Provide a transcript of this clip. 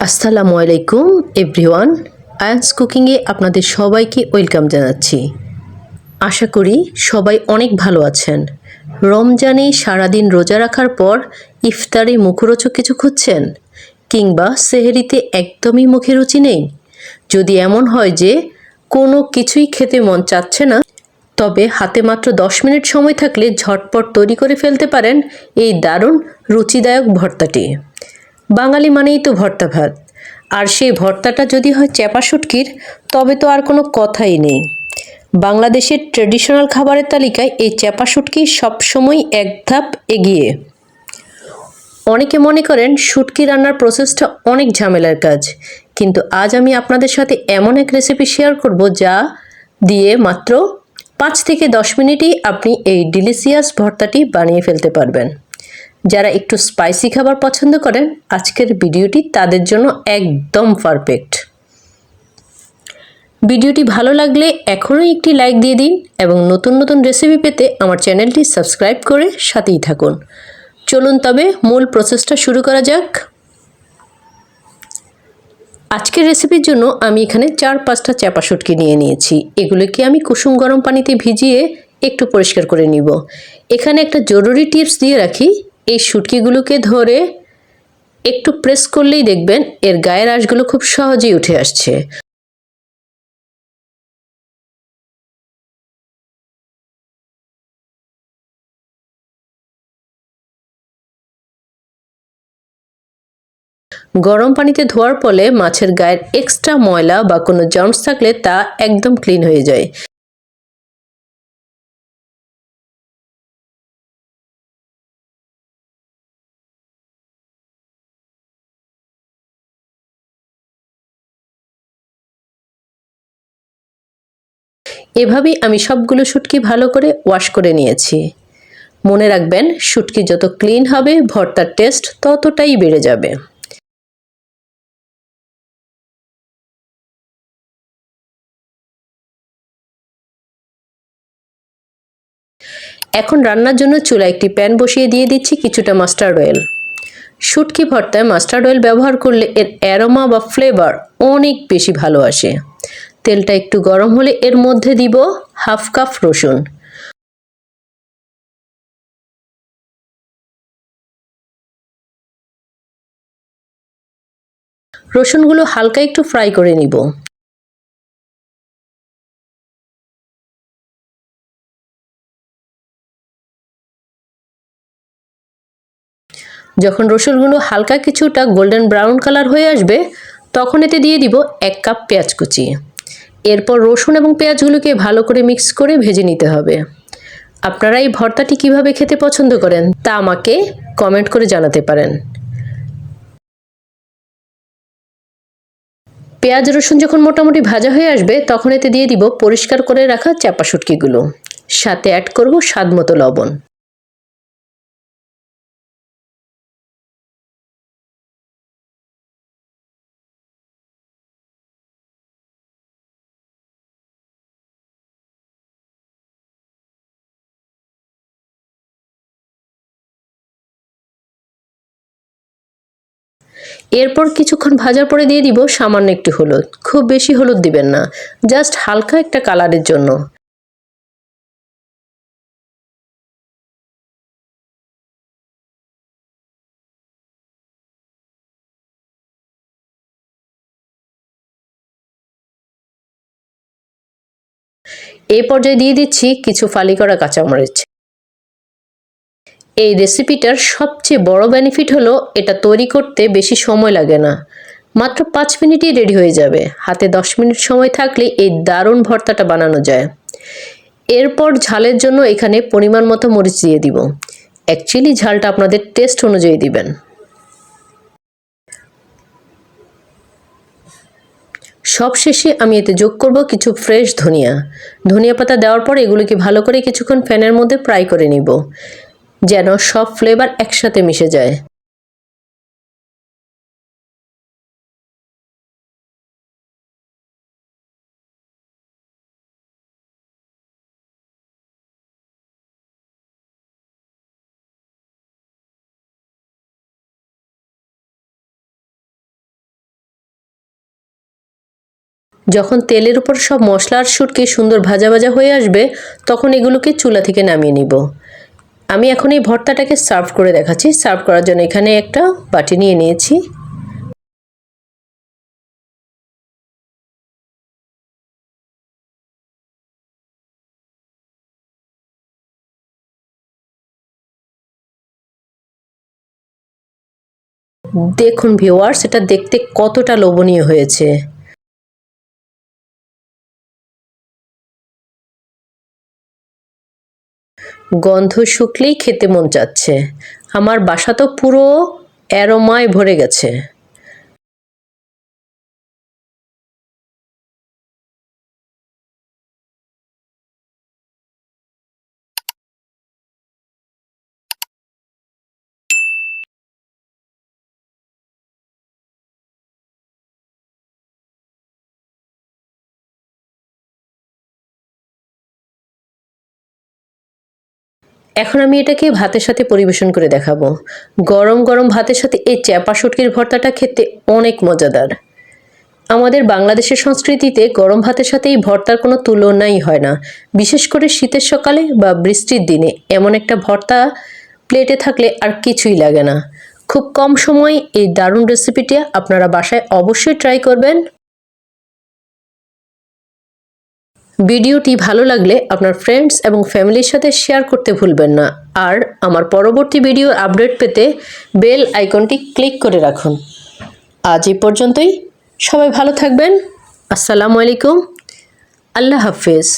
আসসালামু আলাইকুম এভরিওয়ান। আয়ান্স কুকিংয়ে আপনাদের সবাইকে ওয়েলকাম জানাচ্ছি। আশা করি সবাই অনেক ভালো আছেন। রমজানে সারাদিন রোজা রাখার পর ইফতারে মুখরোচক কিছু খুঁজছেন, কিংবা সেহরিতে একদমই মুখে রুচি নেই। যদি এমন হয় যে কোনো কিছুই খেতে মন চাচ্ছে না, তবে হাতে মাত্র 10 মিনিট সময় থাকলে ঝটপট তৈরি করে ফেলতে পারেন এই দারুণ রুচিদায়ক ভর্তাটি। বাঙালি মানেই তো ভর্তা ভাত, আর সেই ভর্তাটা যদি হয় চ্যাপা শুটকির, তবে তো আর কোনো কথাই নেই। বাংলাদেশের ট্র্যাডিশনাল খাবারের তালিকায় এই চ্যাপা শুটকি সবসময় এক ধাপ এগিয়ে। অনেকে মনে করেন শুটকি রান্নার প্রসেসটা অনেক ঝামেলার কাজ, কিন্তু আজ আমি আপনাদের সাথে এমন এক রেসিপি শেয়ার করব যা দিয়ে মাত্র 5 থেকে 10 মিনিটেই আপনি এই ডিলিশিয়াস ভর্তাটি বানিয়ে ফেলতে পারবেন। যারা একটু স্পাইসি খাবার পছন্দ করেন, আজকের ভিডিওটি তাদের জন্য একদম পারফেক্ট। ভিডিওটি ভালো লাগলে এখনই একটি লাইক দিয়ে দিন এবং নতুন নতুন রেসিপি পেতে আমার চ্যানেলটি সাবস্ক্রাইব করে সাথেই থাকুন। চলুন তবে মূল প্রসেসটা শুরু করা যাক। আজকের রেসিপির জন্য আমি এখানে 4-5টা চ্যাপা শুটকি নিয়ে নিয়েছি। এগুলোকে আমি কুসুম গরম পানিতে ভিজিয়ে একটু পরিষ্কার করে নিব। এখানে একটা জরুরি টিপস দিয়ে রাখি, এই শুটকিগুলোকে ধরে একটু প্রেস করলেই দেখবেন এর গায়ের আঁশগুলো খুব সহজেই উঠে আসছে। গরম পানিতে ধোয়ার ফলে মাছের গায়ের এক্সট্রা ময়লা বা কোনো জার্মস থাকলে তা একদম ক্লিন হয়ে যায়। এভাবেই আমি সবগুলো শুটকি ভালো করে ওয়াশ করে নিয়েছি। মনে রাখবেন, শুটকি যত ক্লিন হবে ভর্তার টেস্ট ততটাই বেড়ে যাবে। এখন রান্নার জন্য চুলায় একটি প্যান বসিয়ে দিয়ে দিচ্ছি কিছুটা মাস্টার্ড অয়েল। শুটকি ভর্তায় মাস্টার্ড অয়েল ব্যবহার করলে এর অ্যারোমা বা ফ্লেভার অনেক বেশি ভালো আসে। তেলটা একটু গরম হলে এর মধ্যে দিব হাফ কাপ রসুন। রসুনগুলো হালকা একটু ফ্রাই করে নিব। যখন রসুনগুলো হালকা কিছুটা গোল্ডেন ব্রাউন কালার হয়ে আসবে, তখন এতে দিয়ে দিব 1 কাপ পেঁয়াজ কুচি। এরপর রসুন এবং পেঁয়াজগুলোকে ভালো করে মিক্স করে ভেজে নিতে হবে। আপনারা এই ভর্তাটি কিভাবে খেতে পছন্দ করেন তা আমাকে কমেন্ট করে জানাতে পারেন। পেঁয়াজ রসুন যখন মোটামুটি ভাজা হয়ে আসবে, তখন এতে দিয়ে দিব পরিষ্কার করে রাখা চাপা শুটকিগুলো। সাথে অ্যাড করব স্বাদমতো লবণ। এরপর কিছুক্ষণ ভাজার পরে দিয়ে দিব সামান্য একটু হলুদ। খুব বেশি হলুদ দিবেন না, জাস্ট হালকা একটা কালারের জন্য। এই পর্যায়ে দিয়ে দিচ্ছি কিছু ফালি করা কাঁচামরিচ। এই রেসিপিটার সবচেয়ে বড় বেনিফিট হলো এটা তৈরি করতে বেশি সময় লাগে না। মাত্র 5 মিনিটই রেডি হয়ে যাবে। হাতে 10 মিনিট সময় থাকলে এই দারুণ ভর্তাটা বানানো যায়। এরপর ঝালের জন্য এখানে পরিমাণ মতো মরিচ দিয়ে দিব। অ্যাকচুয়ালি ঝালটা আপনাদের টেস্ট অনুযায়ী দিবেন। সবশেষে আমি এতে যোগ করব কিছু ফ্রেশ ধনিয়া। ধনিয়া পাতা দেওয়ার পর এগুলোকে ভালো করে কিছুক্ষণ ফ্যানের মধ্যে ফ্রাই করে নিব, যেন সব ফ্লেভার একসাথে মিশে যায়। যখন তেলের উপর সব মশলা আর শুটকি সুন্দর ভাজা ভাজা হয়ে আসবে তখন এগুলোকে চুলা থেকে নামিয়ে নিব। আমি এখন এই ভর্তাটাকে সার্ভ করে দেখাচ্ছি। সার্ভ করার জন্য এখানে একটা বাটি নিয়ে নিয়েছি। দেখুন ভিউয়ার্স, এটা দেখতে কতটা লোভনীয় হয়েছে। গন্ধ শুকলেই খেতে মন চাচ্ছে। আমার বাসা তো পুরো অ্যারোমায় ভরে গেছে। এখন আমি এটাকে ভাতের সাথে পরিবেশন করে দেখাবো। গরম গরম ভাতের সাথে এই চ্যাপা শুটকির ভর্তাটা খেতে অনেক মজাদার। আমাদের বাংলাদেশের সংস্কৃতিতে গরম ভাতের সাথে এই ভর্তার কোনো তুলনাই হয় না। বিশেষ করে শীতের সকালে বা বৃষ্টির দিনে এমন একটা ভর্তা প্লেটে থাকলে আর কিছুই লাগে না। খুব কম সময়ে এই দারুণ রেসিপিটি আপনারা বাসায় অবশ্যই ট্রাই করবেন। ভিডিওটি ভালো লাগলে আপনার ফ্রেন্ডস এবং ফ্যামিলির সাথে শেয়ার করতে ভুলবেন না। আর আমার পরবর্তী ভিডিও আপডেট পেতে বেল আইকনটি ক্লিক করে রাখুন। আজ এই পর্যন্তই। সবাই ভালো থাকবেন। আসসালামু আলাইকুম। আল্লাহ হাফেজ।